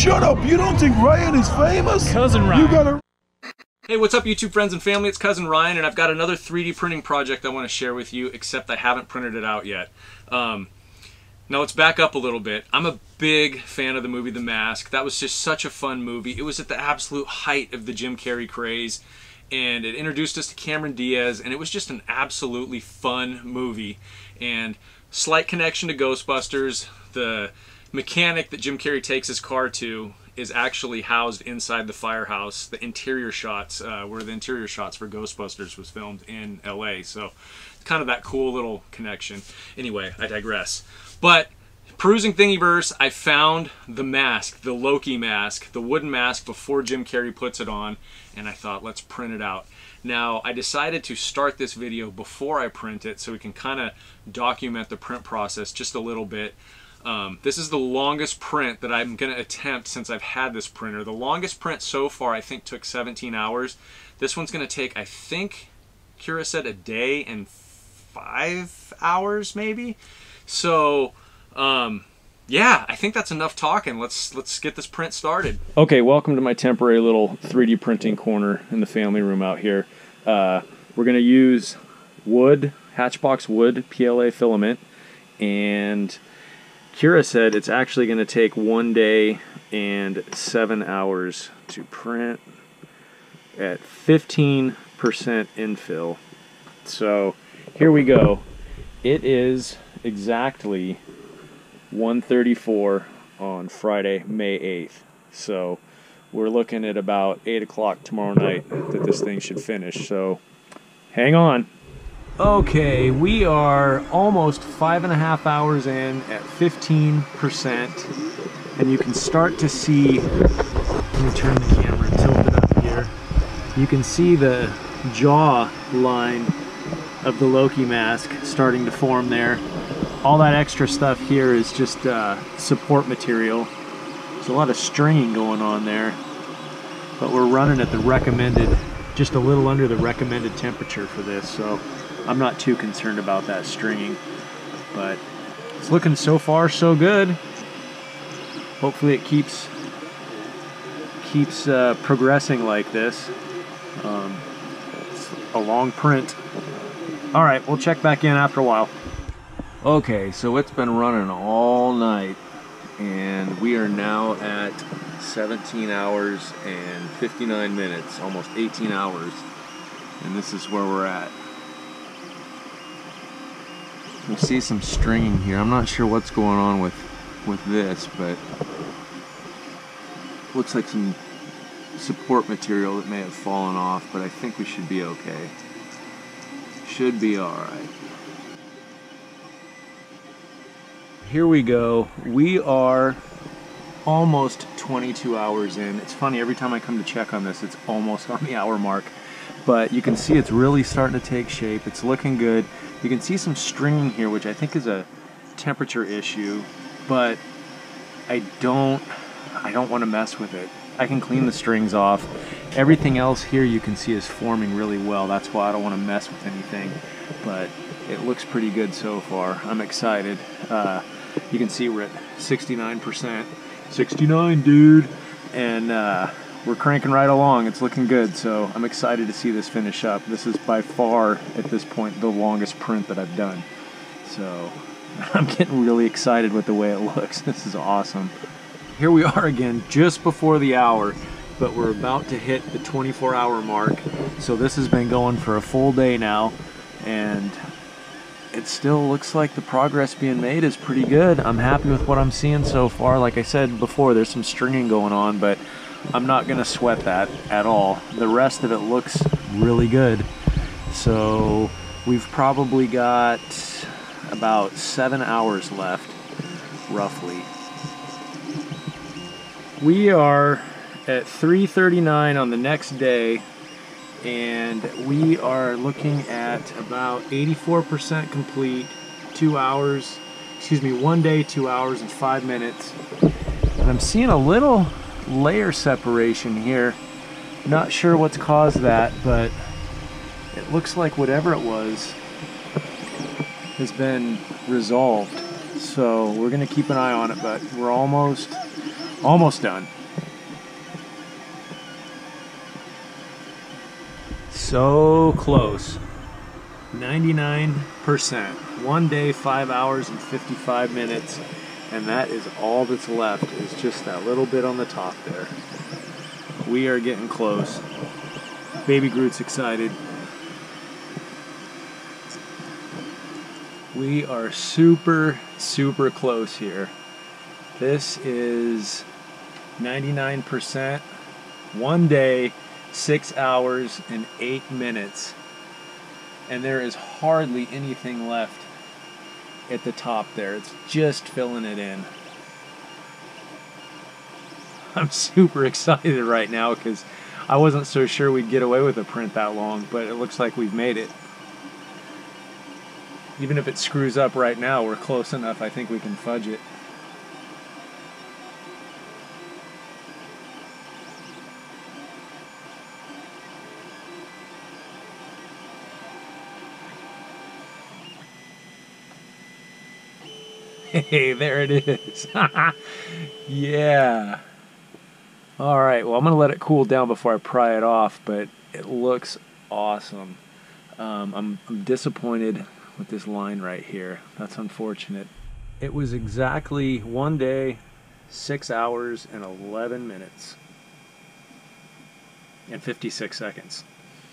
Shut up! You don't think Ryan is famous? Cousin Ryan. You gotta... Hey, what's up YouTube friends and family? It's Cousin Ryan, and I've got another 3D printing project I want to share with you, except I haven't printed it out yet. Now let's back up a little bit. I'm a big fan of the movie The Mask. That was just such a fun movie. It was at the absolute height of the Jim Carrey craze, and it introduced us to Cameron Diaz, and it was just an absolutely fun movie. And slight connection to Ghostbusters. The mechanic that Jim Carrey takes his car to is actually housed inside the firehouse. The interior shots, where the interior shots for Ghostbusters was filmed in LA. So kind of that cool little connection. Anyway, I digress. But perusing Thingiverse, I found the mask, the Loki mask, the wooden mask before Jim Carrey puts it on, and I thought, let's print it out. Now, I decided to start this video before I print it so we can kind of document the print process just a little bit. This is the longest print that I'm going to attempt since I've had this printer. The longest print so far I think took 17 hours. This one's going to take, I think, Kira said a day and 5 hours maybe. So, yeah, I think that's enough talking. Let's get this print started. Okay, welcome to my temporary little 3D printing corner in the family room out here. We're going to use wood, Hatchbox wood PLA filament, and Kira said it's actually going to take 1 day and 7 hours to print at 15% infill. So here we go. It is exactly 1:34 on Friday, May 8th. So we're looking at about 8 o'clock tomorrow night that this thing should finish. So hang on. Okay, we are almost 5.5 hours in at 15%, and you can start to see, let me turn the camera, tilt it up here. You can see the jaw line of the Loki mask starting to form there. All that extra stuff here is just support material. There's a lot of stringing going on there, but we're running at the recommended, just a little under the recommended temperature for this, so I'm not too concerned about that stringing, but it's looking so far so good. Hopefully it keeps progressing like this. It's a long print. All right, we'll check back in after a while. Okay, so it's been running all night, and we are now at 17 hours and 59 minutes, almost 18 hours, and this is where we're at. You see some stringing here. I'm not sure what's going on with this, but looks like some support material that may have fallen off, but I think we should be okay. Should be alright. Here we go. We are almost 22 hours in. It's funny, every time I come to check on this, it's almost on the hour mark. But you can see it's really starting to take shape. It's looking good. You can see some stringing here, which I think is a temperature issue, but I don't want to mess with it. I can clean the strings off. Everything else here you can see is forming really well. That's why I don't want to mess with anything, but it looks pretty good so far. I'm excited. You can see we're at 69%. 69, dude. And we're cranking right along. It's looking good, so I'm excited to see this finish up. This is by far, at this point, the longest print that I've done. So I'm getting really excited with the way it looks. This is awesome. Here we are again, just before the hour, but we're about to hit the 24-hour mark. So this has been going for a full day now, and it still looks like the progress being made is pretty good. I'm happy with what I'm seeing so far. Like I said before, there's some stringing going on, but I'm not going to sweat that at all. The rest of it looks really good. So we've probably got about 7 hours left, roughly. We are at 3:39 on the next day, and we are looking at about 84% complete, 1 day, 2 hours and 5 minutes. And I'm seeing a little layer separation here. Not sure what's caused that, but it looks like whatever it was has been resolved. So we're gonna keep an eye on it, but we're almost Almost done. So close. 99%. 1 day, 5 hours and 55 minutes. And that is all that's left, is just that little bit on the top there. We are getting close. Baby Groot's excited. We are super, super close here. This is 99%. 1 day, 6 hours and 8 minutes. And there is hardly anything left at the top there. It's just filling it in. I'm super excited right now because I wasn't so sure we'd get away with a print that long, but it looks like we've made it. Even if it screws up right now, we're close enough. I think we can fudge it. Hey, there it is. Yeah. All right, well, I'm going to let it cool down before I pry it off, but it looks awesome. I'm disappointed with this line right here. That's unfortunate. It was exactly 1 day, 6 hours, and 11 minutes. And 56 seconds.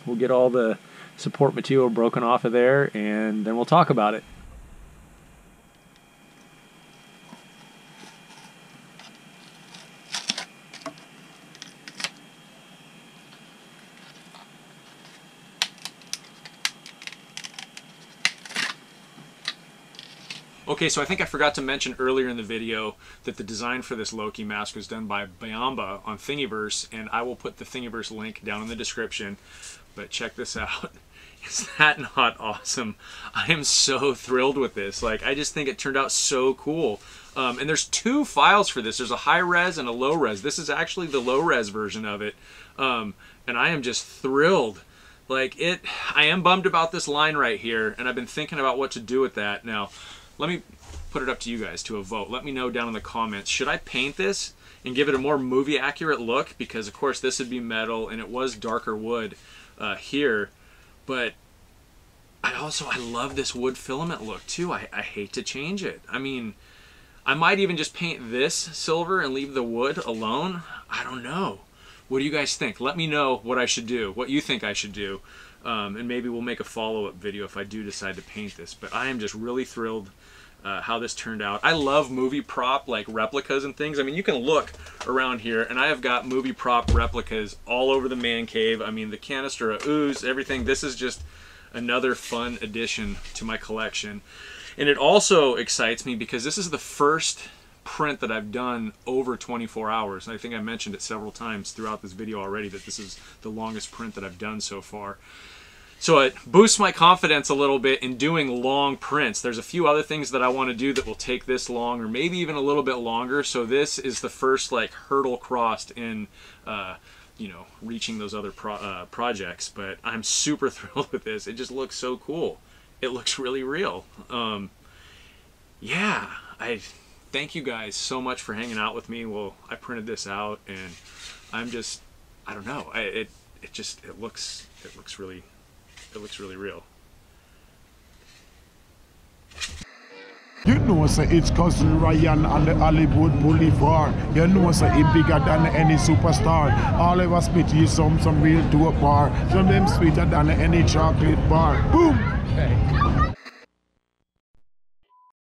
We'll get all the support material broken off of there, and then we'll talk about it. Okay, so I think I forgot to mention earlier in the video that the design for this Loki mask was done by Byambaa on Thingiverse, and I will put the Thingiverse link down in the description. But check this out. Is that not awesome? I am so thrilled with this. Like, I just think it turned out so cool. And there's 2 files for this. There's a high res and a low res. This is actually the low res version of it. And I am just thrilled. Like, I am bummed about this line right here, and I've been thinking about what to do with that. Now, let me put it up to you guys to a vote. Let me know down in the comments. Should I paint this and give it a more movie accurate look? Because of course this would be metal and it was darker wood here. But I love this wood filament look too. I hate to change it. I mean, I might even just paint this silver and leave the wood alone. I don't know. What do you guys think? Let me know what I should do, what you think I should do. And maybe we'll make a follow-up video if I do decide to paint this. But I am just really thrilled how this turned out. I love movie prop like replicas and things. I mean, you can look around here and I have got movie prop replicas all over the man cave. I mean, the canister of ooze, everything. This is just another fun addition to my collection. And it also excites me because this is the first print that I've done over 24 hours. I think I mentioned it several times throughout this video already that this is the longest print that I've done so far. So it boosts my confidence a little bit in doing long prints. There's a few other things that I want to do that will take this long or maybe even a little bit longer. So this is the first like hurdle crossed in you know, reaching those other projects. But I'm super thrilled with this. It just looks so cool. It looks really real. Yeah, I thank you guys so much for hanging out with me. Well, I printed this out and I'm just, I don't know. It looks really real. You know, sir, it's cousin Ryan on the Hollywood Boulevard. You know, sir, he bigger than any superstar. All of us spit you some real dope bar. Some of them sweeter than any chocolate bar. Boom! Hey.